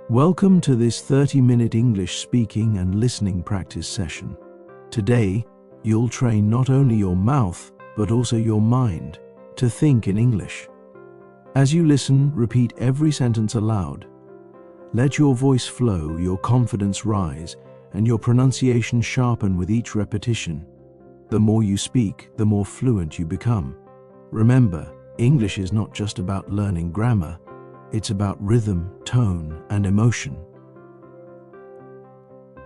Welcome to this 30-minute English speaking and listening practice session. Today, you'll train not only your mouth, but also your mind to think in English. As you listen, repeat every sentence aloud. Let your voice flow, your confidence rise, and your pronunciation sharpen with each repetition. The more you speak, the more fluent you become. Remember, English is not just about learning grammar. It's about rhythm, tone, and emotion.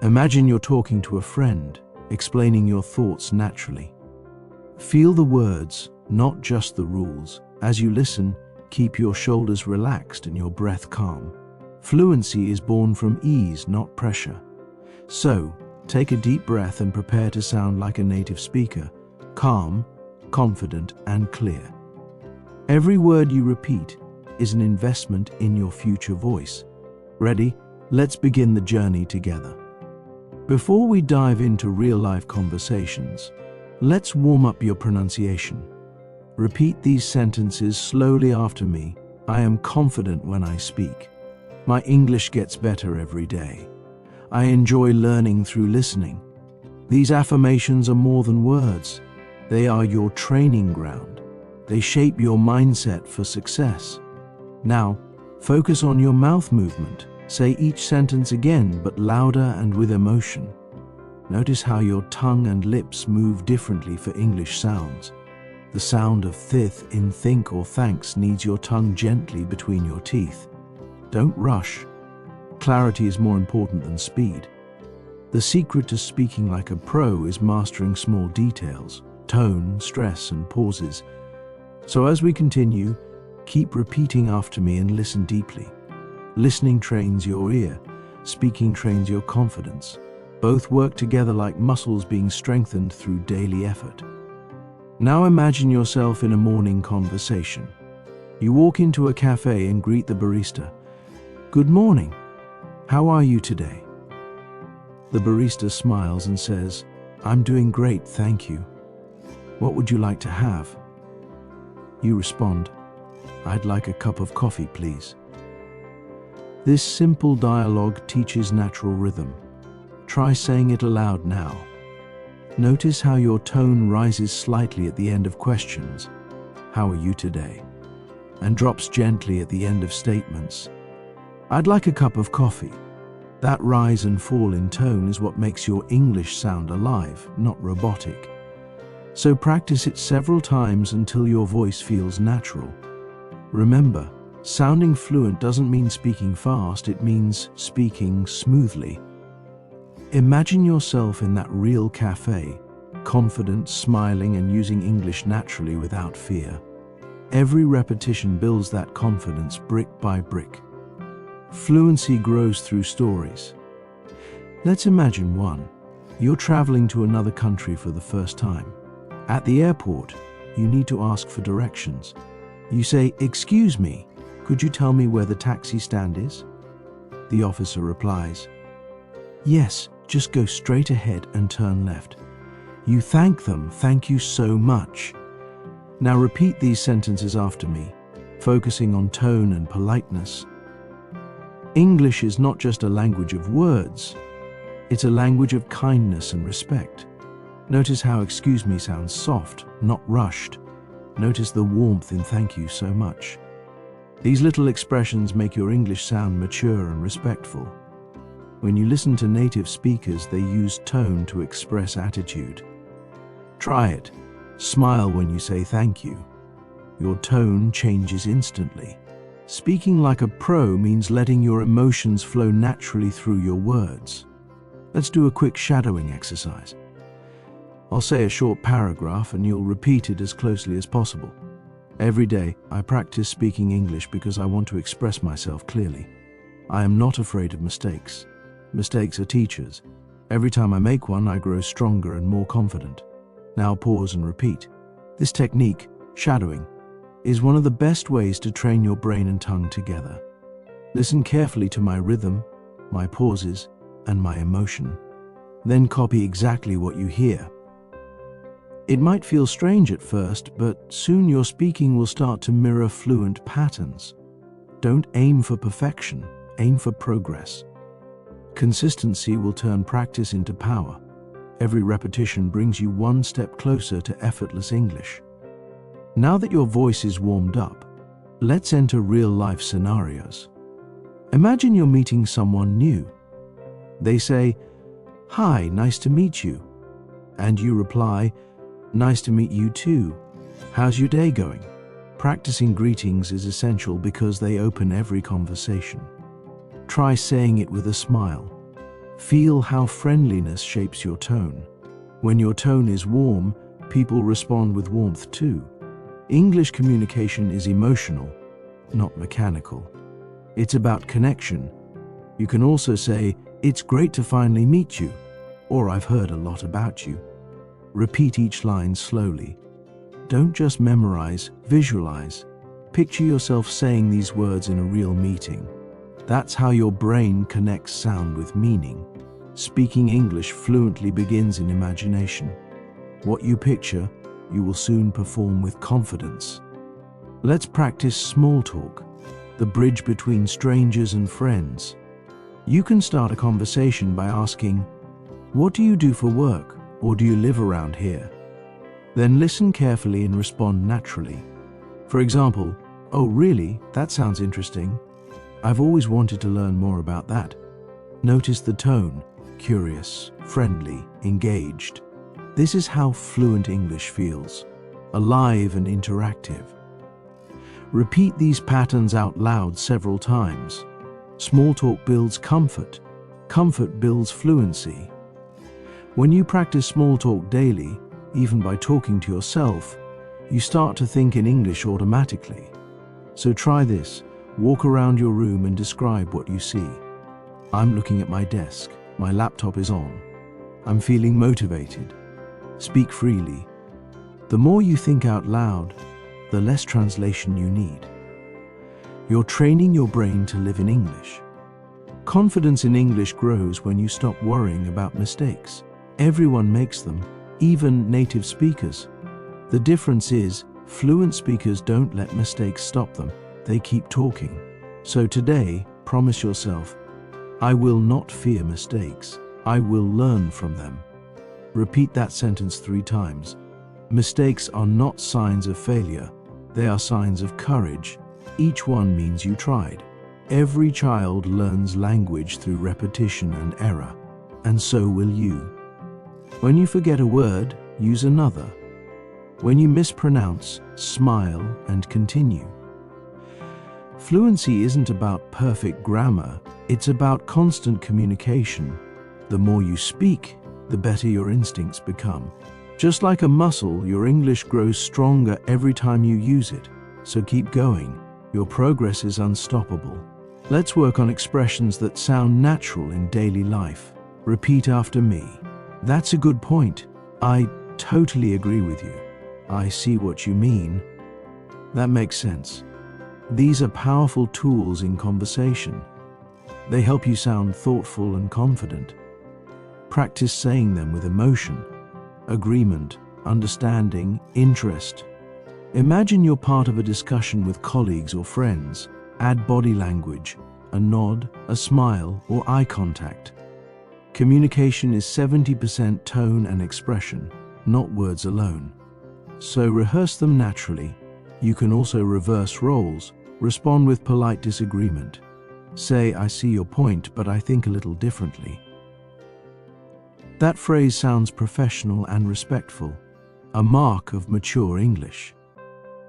Imagine you're talking to a friend, explaining your thoughts naturally. Feel the words, not just the rules. As you listen, keep your shoulders relaxed and your breath calm. Fluency is born from ease, not pressure. So, take a deep breath and prepare to sound like a native speaker, calm, confident, and clear. Every word you repeat is an investment in your future voice. Ready? Let's begin the journey together. Before we dive into real-life conversations, let's warm up your pronunciation. Repeat these sentences slowly after me. I am confident when I speak. My English gets better every day. I enjoy learning through listening. These affirmations are more than words. They are your training ground. They shape your mindset for success. Now, focus on your mouth movement. Say each sentence again, but louder and with emotion. Notice how your tongue and lips move differently for English sounds. The sound of thith in think or thanks needs your tongue gently between your teeth. Don't rush. Clarity is more important than speed. The secret to speaking like a pro is mastering small details, tone, stress, and pauses. So as we continue, keep repeating after me and listen deeply. Listening trains your ear, speaking trains your confidence. Both work together like muscles being strengthened through daily effort. Now imagine yourself in a morning conversation. You walk into a cafe and greet the barista. "Good morning. How are you today?" The barista smiles and says, "I'm doing great, thank you. What would you like to have?" You respond, "I'd like a cup of coffee, please." This simple dialogue teaches natural rhythm. Try saying it aloud now. Notice how your tone rises slightly at the end of questions. "How are you today?" And drops gently at the end of statements. "I'd like a cup of coffee." That rise and fall in tone is what makes your English sound alive, not robotic. So practice it several times until your voice feels natural. Remember, sounding fluent doesn't mean speaking fast, it means speaking smoothly. Imagine yourself in that real cafe, confident, smiling, and using English naturally without fear. Every repetition builds that confidence brick by brick. Fluency grows through stories. Let's imagine one. You're traveling to another country for the first time. At the airport, you need to ask for directions. You say, "Excuse me, could you tell me where the taxi stand is?" The officer replies, "Yes, just go straight ahead and turn left." You thank them, "Thank you so much." Now repeat these sentences after me, focusing on tone and politeness. English is not just a language of words, it's a language of kindness and respect. Notice how "excuse me" sounds soft, not rushed. Notice the warmth in "thank you so much." These little expressions make your English sound mature and respectful. When you listen to native speakers, they use tone to express attitude. Try it. Smile when you say "thank you." Your tone changes instantly. Speaking like a pro means letting your emotions flow naturally through your words. Let's do a quick shadowing exercise. I'll say a short paragraph and you'll repeat it as closely as possible. Every day, I practice speaking English because I want to express myself clearly. I am not afraid of mistakes. Mistakes are teachers. Every time I make one, I grow stronger and more confident. Now pause and repeat. This technique, shadowing, is one of the best ways to train your brain and tongue together. Listen carefully to my rhythm, my pauses, and my emotion. Then copy exactly what you hear. It might feel strange at first, but soon your speaking will start to mirror fluent patterns. Don't aim for perfection, aim for progress. Consistency will turn practice into power. Every repetition brings you one step closer to effortless English. Now that your voice is warmed up, let's enter real-life scenarios. Imagine you're meeting someone new. They say, "Hi, nice to meet you." And you reply, "Nice to meet you too. How's your day going?" Practicing greetings is essential because they open every conversation. Try saying it with a smile. Feel how friendliness shapes your tone. When your tone is warm, people respond with warmth too. English communication is emotional, not mechanical. It's about connection. You can also say, "It's great to finally meet you," or "I've heard a lot about you." Repeat each line slowly. Don't just memorize, visualize. Picture yourself saying these words in a real meeting. That's how your brain connects sound with meaning. Speaking English fluently begins in imagination. What you picture, you will soon perform with confidence. Let's practice small talk, the bridge between strangers and friends. You can start a conversation by asking, "What do you do for work, or do you live around here?" Then listen carefully and respond naturally. For example, "Oh really? That sounds interesting. I've always wanted to learn more about that." Notice the tone, curious, friendly, engaged. This is how fluent English feels, alive and interactive. Repeat these patterns out loud several times. Small talk builds comfort. Comfort builds fluency. When you practice small talk daily, even by talking to yourself, you start to think in English automatically. So try this. Walk around your room and describe what you see. "I'm looking at my desk. My laptop is on. I'm feeling motivated." Speak freely. The more you think out loud, the less translation you need. You're training your brain to live in English. Confidence in English grows when you stop worrying about mistakes. Everyone makes them, even native speakers. The difference is, fluent speakers don't let mistakes stop them. They keep talking. So today, promise yourself, "I will not fear mistakes. I will learn from them." Repeat that sentence 3 times. Mistakes are not signs of failure. They are signs of courage. Each one means you tried. Every child learns language through repetition and error, and so will you. When you forget a word, use another. When you mispronounce, smile and continue. Fluency isn't about perfect grammar, it's about constant communication. The more you speak, the better your instincts become. Just like a muscle, your English grows stronger every time you use it. So keep going. Your progress is unstoppable. Let's work on expressions that sound natural in daily life. Repeat after me. "That's a good point. I totally agree with you. I see what you mean. That makes sense." These are powerful tools in conversation. They help you sound thoughtful and confident. Practice saying them with emotion, agreement, understanding, interest. Imagine you're part of a discussion with colleagues or friends. Add body language, a nod, a smile, or eye contact. Communication is 70% tone and expression, not words alone. So rehearse them naturally. You can also reverse roles, respond with polite disagreement. Say, "I see your point, but I think a little differently." That phrase sounds professional and respectful, a mark of mature English.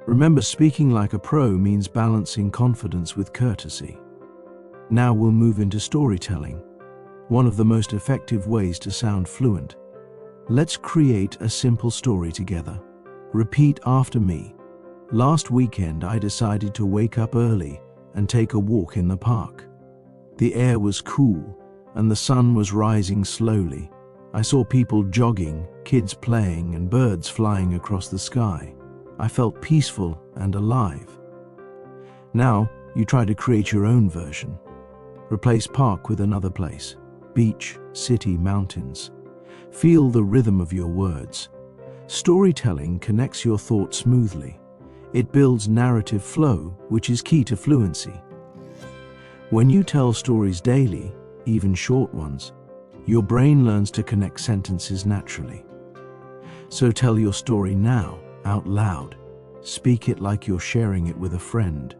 Remember, speaking like a pro means balancing confidence with courtesy. Now we'll move into storytelling, one of the most effective ways to sound fluent. Let's create a simple story together. Repeat after me. "Last weekend I decided to wake up early and take a walk in the park. The air was cool and the sun was rising slowly. I saw people jogging, kids playing, and birds flying across the sky. I felt peaceful and alive." Now, you try to create your own version. Replace park with another place. Beach, city, mountains. Feel the rhythm of your words. Storytelling connects your thoughts smoothly. It builds narrative flow, which is key to fluency. When you tell stories daily, even short ones, your brain learns to connect sentences naturally. So tell your story now, out loud. Speak it like you're sharing it with a friend.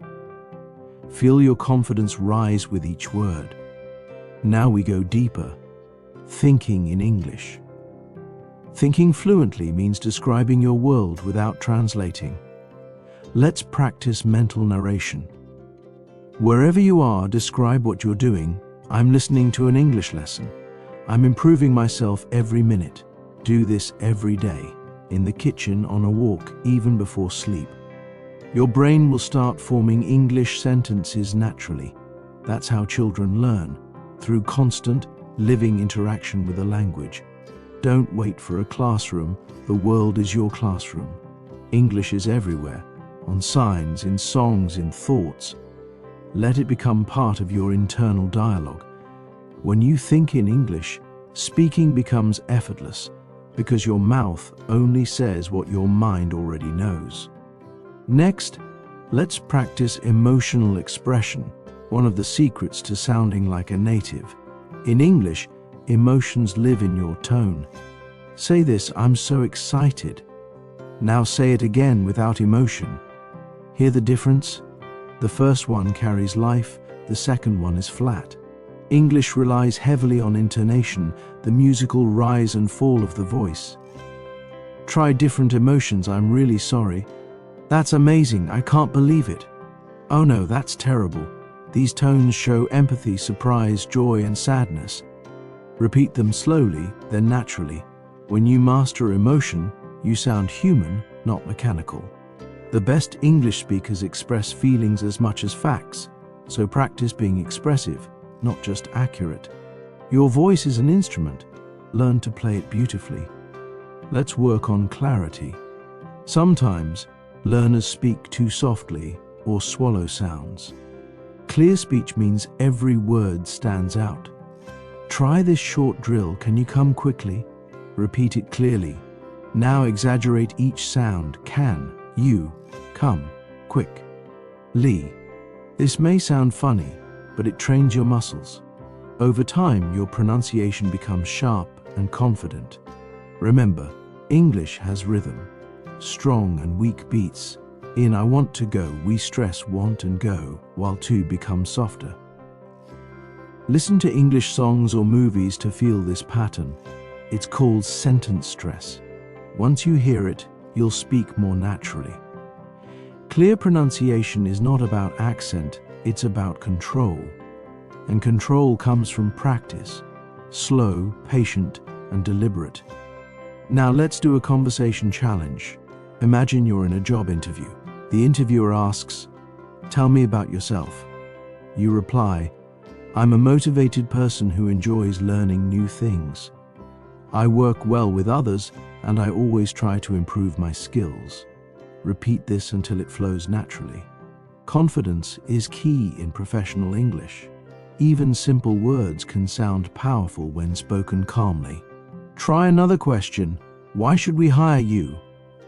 Feel your confidence rise with each word. Now we go deeper. Thinking in English. Thinking fluently means describing your world without translating. Let's practice mental narration. Wherever you are, describe what you're doing. I'm listening to an English lesson. I'm improving myself every minute. Do this every day. In the kitchen, on a walk, even before sleep. Your brain will start forming English sentences naturally. That's how children learn, through constant, living interaction with a language. Don't wait for a classroom. The world is your classroom. English is everywhere, on signs, in songs, in thoughts. Let it become part of your internal dialogue. When you think in English, speaking becomes effortless because your mouth only says what your mind already knows. Next, let's practice emotional expression, one of the secrets to sounding like a native. In English, emotions live in your tone. Say this, I'm so excited. Now say it again without emotion. Hear the difference? The first one carries life, the second one is flat. English relies heavily on intonation, the musical rise and fall of the voice. Try different emotions. I'm really sorry. That's amazing. I can't believe it. Oh no, that's terrible. These tones show empathy, surprise, joy, and sadness. Repeat them slowly, then naturally. When you master emotion, you sound human, not mechanical. The best English speakers express feelings as much as facts, so practice being expressive, not just accurate. Your voice is an instrument. Learn to play it beautifully. Let's work on clarity. Sometimes, learners speak too softly or swallow sounds. Clear speech means every word stands out. Try this short drill. Can you come quickly? Repeat it clearly. Now exaggerate each sound. Can, you, come, quick, Lee. This may sound funny, but it trains your muscles. Over time, your pronunciation becomes sharp and confident. Remember, English has rhythm, strong and weak beats. In I want to go, we stress want and go, while to becomes softer. Listen to English songs or movies to feel this pattern. It's called sentence stress. Once you hear it, you'll speak more naturally. Clear pronunciation is not about accent, it's about control. And control comes from practice, slow, patient, and deliberate. Now let's do a conversation challenge. Imagine you're in a job interview. The interviewer asks, "Tell me about yourself." You reply, "I'm a motivated person who enjoys learning new things. I work well with others and I always try to improve my skills." Repeat this until it flows naturally. Confidence is key in professional English. Even simple words can sound powerful when spoken calmly. Try another question. Why should we hire you?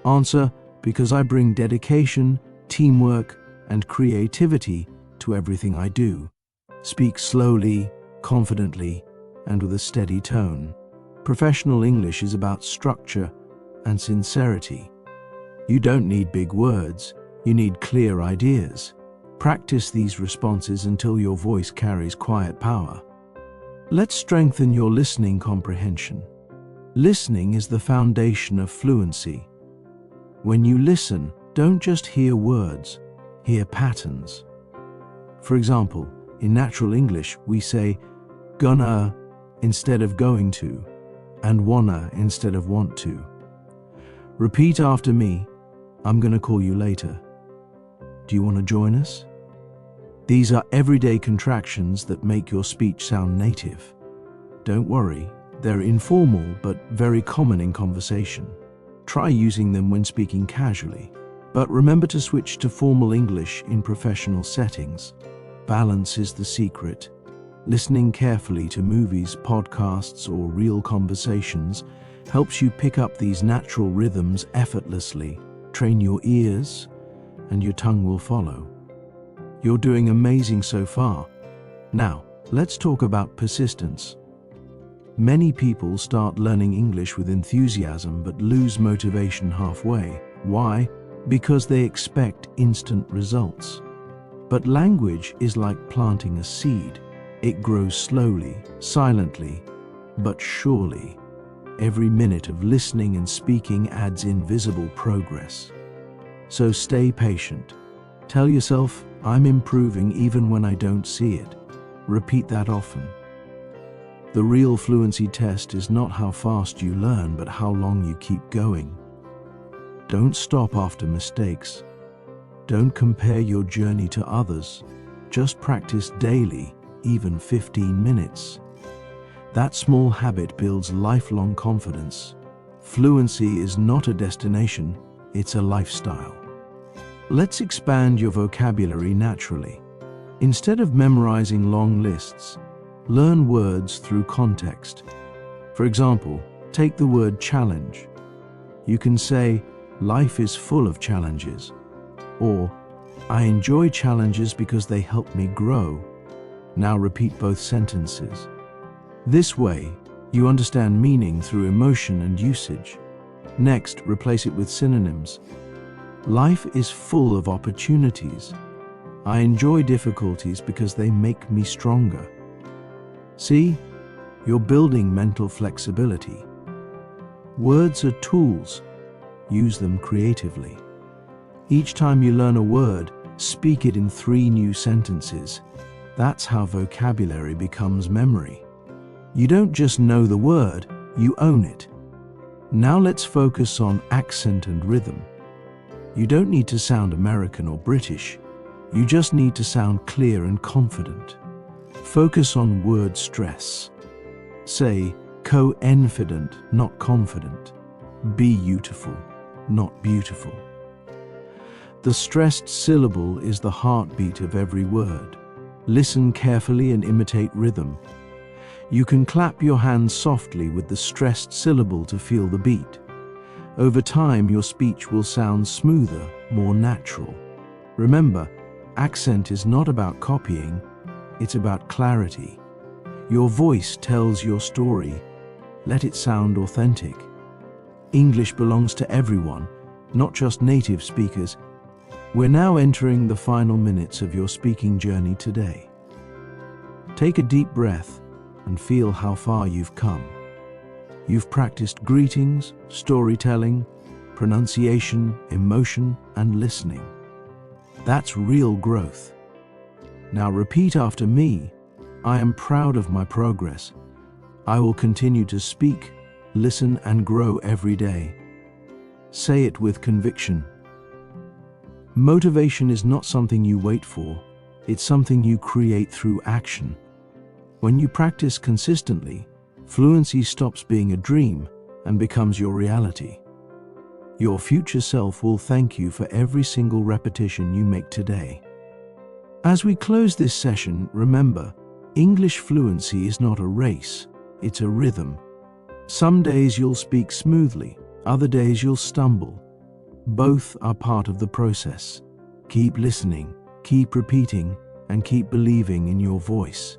Answer, because I bring dedication, teamwork, and creativity to everything I do. Speak slowly, confidently, and with a steady tone. Professional English is about structure and sincerity. You don't need big words, you need clear ideas. Practice these responses until your voice carries quiet power. Let's strengthen your listening comprehension. Listening is the foundation of fluency. When you listen, don't just hear words, hear patterns. For example, in natural English, we say gonna instead of going to, and wanna instead of want to. Repeat after me. I'm gonna call you later. Do you want to join us? These are everyday contractions that make your speech sound native. Don't worry, they're informal but very common in conversation. Try using them when speaking casually, but remember to switch to formal English in professional settings. Balance is the secret. Listening carefully to movies, podcasts, or real conversations helps you pick up these natural rhythms effortlessly. Train your ears, and your tongue will follow. You're doing amazing so far. Now, let's talk about persistence. Many people start learning English with enthusiasm but lose motivation halfway. Why? Because they expect instant results. But language is like planting a seed. It grows slowly, silently, but surely. Every minute of listening and speaking adds invisible progress. So stay patient. Tell yourself, I'm improving even when I don't see it. Repeat that often. The real fluency test is not how fast you learn, but how long you keep going. Don't stop after mistakes. Don't compare your journey to others. Just practice daily, even 15 minutes. That small habit builds lifelong confidence. Fluency is not a destination, it's a lifestyle. Let's expand your vocabulary naturally. Instead of memorizing long lists, learn words through context. For example, take the word challenge. You can say, life is full of challenges. Or, I enjoy challenges because they help me grow. Now repeat both sentences. This way, you understand meaning through emotion and usage. Next, replace it with synonyms. Life is full of opportunities. I enjoy difficulties because they make me stronger. See, you're building mental flexibility. Words are tools. Use them creatively. Each time you learn a word, speak it in 3 new sentences. That's how vocabulary becomes memory. You don't just know the word, you own it. Now let's focus on accent and rhythm. You don't need to sound American or British. You just need to sound clear and confident. Focus on word stress. Say, co-enfident, not confident. Beautiful, not beautiful. The stressed syllable is the heartbeat of every word. Listen carefully and imitate rhythm. You can clap your hands softly with the stressed syllable to feel the beat. Over time, your speech will sound smoother, more natural. Remember, accent is not about copying, it's about clarity. Your voice tells your story. Let it sound authentic. English belongs to everyone, not just native speakers. We're now entering the final minutes of your speaking journey today. Take a deep breath and feel how far you've come. You've practiced greetings, storytelling, pronunciation, emotion, and listening. That's real growth. Now repeat after me. I am proud of my progress. I will continue to speak, listen, and grow every day. Say it with conviction. Motivation is not something you wait for. It's something you create through action. When you practice consistently, fluency stops being a dream and becomes your reality. Your future self will thank you for every single repetition you make today. As we close this session, remember, English fluency is not a race, it's a rhythm. Some days you'll speak smoothly, other days you'll stumble. Both are part of the process. Keep listening, keep repeating, and keep believing in your voice.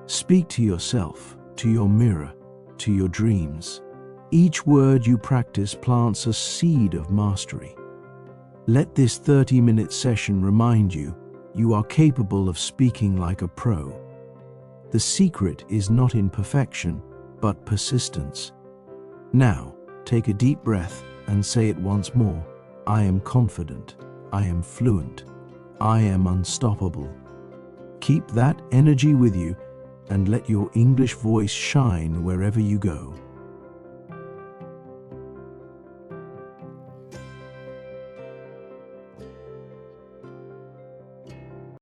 Speak to yourself, to your mirror, to your dreams. Each word you practice plants a seed of mastery. Let this 30-minute session remind you, you are capable of speaking like a pro. The secret is not in perfection, but persistence. Now, take a deep breath and say it once more. I am confident. I am fluent. I am unstoppable. Keep that energy with you and let your English voice shine wherever you go.